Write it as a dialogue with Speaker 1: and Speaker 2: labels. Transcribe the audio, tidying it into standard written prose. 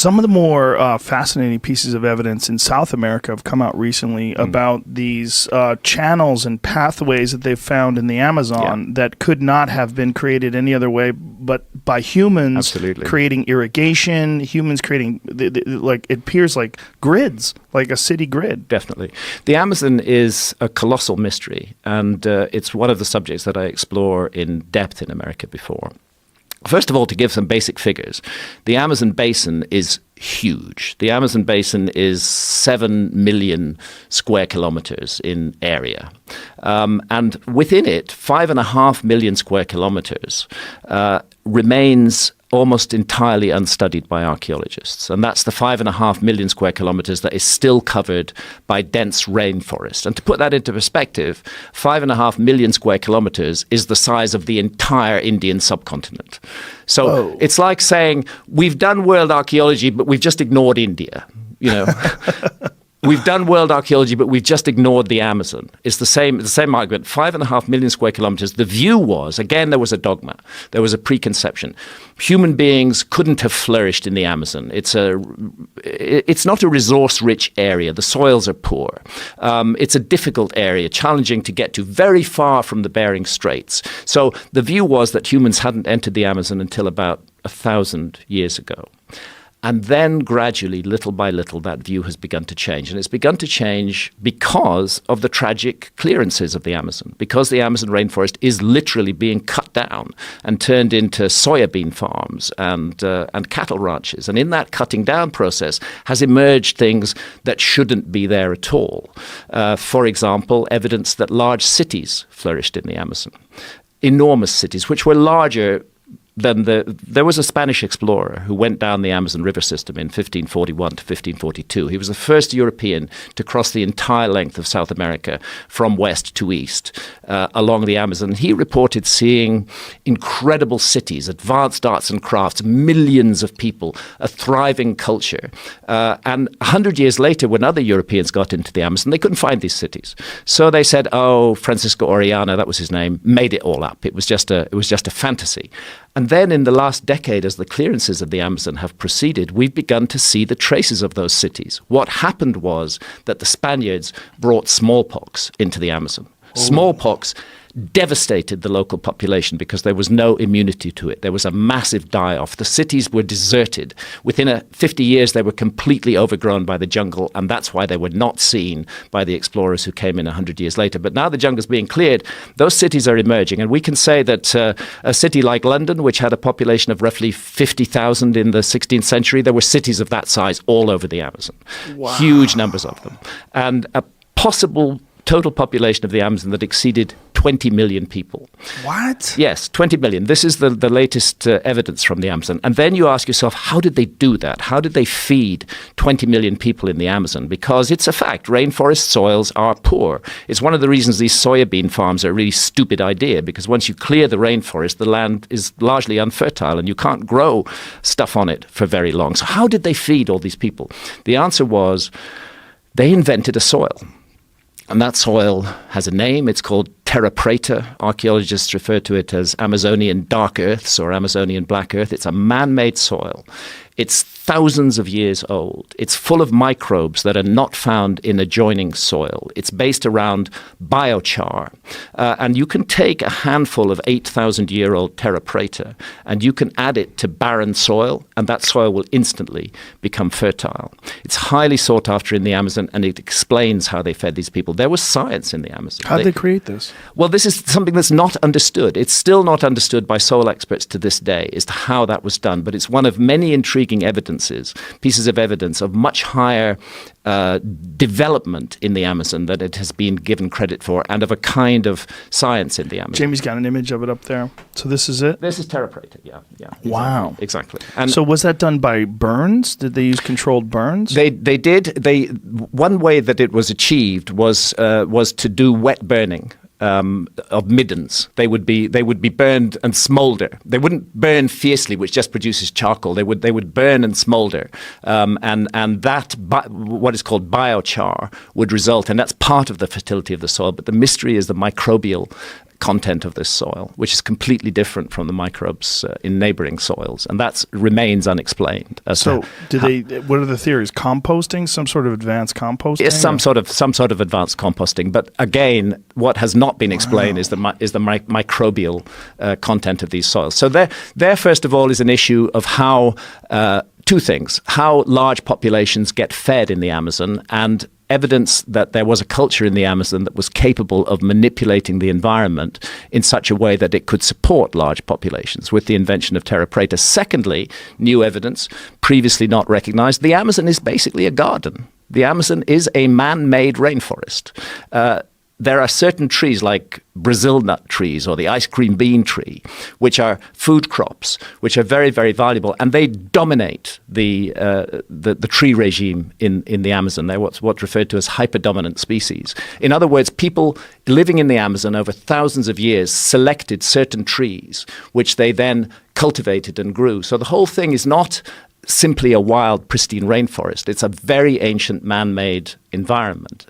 Speaker 1: Some of the more fascinating pieces of evidence in South America have come out recently about these channels and pathways that they've found in the Amazon that could not have been created any other way but by humans creating irrigation, humans creating, like, it appears like grids, like a city grid.
Speaker 2: Definitely. The Amazon is a colossal mystery, and it's one of the subjects that I explore in depth in America before. First of all, to give some basic figures, the Amazon basin is huge. The Amazon basin is 7 million square kilometers in area. And within it, 5.5 million square kilometers remains almost entirely unstudied by archaeologists. And that's the 5.5 million square kilometers that is still covered by dense rainforest. And to put that into perspective, 5.5 million square kilometers is the size of the entire Indian subcontinent. So it's like saying, we've done world archaeology, but we've just ignored India, you know. We've done world archaeology, but we've just ignored the Amazon. It's the same argument. 5.5 million square kilometers. The view was, again, there was a dogma. There was a preconception. Human beings couldn't have flourished in the Amazon. It's not a resource-rich area. The soils are poor. It's a difficult area, challenging to get to, very far from the Bering Straits. So the view was that humans hadn't entered the Amazon until about 1,000 years ago. And then gradually, little by little, that view has begun to change. And it's begun to change because of the tragic clearances of the Amazon, because the Amazon rainforest is literally being cut down and turned into soybean farms and cattle ranches. And in that cutting down process has emerged things that shouldn't be there at all. For example, evidence that large cities flourished in the Amazon, enormous cities, which were larger than there was a Spanish explorer who went down the Amazon River system in 1541 to 1542. He was the first European to cross the entire length of South America from west to east along the Amazon. He reported seeing incredible cities, advanced arts and crafts, millions of people, a thriving culture. And 100 years later, when other Europeans got into the Amazon, they couldn't find these cities. So they said, Francisco Orellana, that was his name, made it all up. It was just a fantasy. And then in the last decade, as the clearances of the Amazon have proceeded, we've begun to see the traces of those cities. What happened was that the Spaniards brought smallpox into the Amazon. Smallpox devastated the local population because there was no immunity to it. There was a massive die-off. The cities were deserted. Within 50 years, they were completely overgrown by the jungle, and that's why they were not seen by the explorers who came in 100 years later. But now the jungle's being cleared, those cities are emerging, and we can say that a city like London, which had a population of roughly 50,000 in the 16th century, there were cities of that size all over the Amazon. Wow. Huge numbers of them. And a possible total population of the Amazon that exceeded 20 million people.
Speaker 1: What?
Speaker 2: Yes, 20 million. This is the latest evidence from the Amazon. And then you ask yourself, how did they do that? How did they feed 20 million people in the Amazon? Because it's a fact, rainforest soils are poor. It's one of the reasons these soybean farms are a really stupid idea, because once you clear the rainforest, the land is largely unfertile and you can't grow stuff on it for very long. So how did they feed all these people? The answer was they invented a soil. And that soil has a name. It's called terra preta. Archaeologists refer to it as Amazonian dark earths or Amazonian black earth. It's a man-made soil. It's thousands of years old. It's full of microbes that are not found in adjoining soil. It's based around biochar. And you can take a handful of 8,000-year-old terra preta and you can add it to barren soil, and that soil will instantly become fertile. It's highly sought after in the Amazon, and it explains how they fed these people. There was science in the Amazon.
Speaker 1: How did they create this?
Speaker 2: Well, this is something that's not understood. It's still not understood by soil experts to this day as to how that was done, but it's one of many intriguing pieces of evidence of much higher development in the Amazon that it has been given credit for, and of a kind of science in the Amazon.
Speaker 1: Jamie's got an image of it up there. So this is it?
Speaker 2: This is terra preta, yeah. Exactly,
Speaker 1: wow.
Speaker 2: Exactly.
Speaker 1: And so was that done by burns? Did they use controlled burns?
Speaker 2: They did. One way that it was achieved was to do wet burning. Of middens. They would be burned and smolder. They wouldn't burn fiercely, which just produces charcoal. They would burn and smolder, and that what is called biochar would result, and that's part of the fertility of the soil. But the mystery is the microbial content of this soil, which is completely different from the microbes in neighboring soils, and that remains unexplained.
Speaker 1: So, what are the theories? Composting, some sort of advanced composting?
Speaker 2: Yes, some sort of advanced composting. But again, what has not been explained is the microbial content of these soils. So there, first of all, is an issue of how two things: how large populations get fed in the Amazon, and evidence that there was a culture in the Amazon that was capable of manipulating the environment in such a way that it could support large populations with the invention of terra preta. Secondly, new evidence previously not recognized: the Amazon is basically a garden. The Amazon is a man-made rainforest. There are certain trees like Brazil nut trees or the ice cream bean tree, which are food crops, which are very, very valuable, and they dominate the tree regime in the Amazon. They're what's referred to as hyperdominant species. In other words, people living in the Amazon over thousands of years selected certain trees, which they then cultivated and grew. So the whole thing is not simply a wild, pristine rainforest. It's a very ancient man-made environment.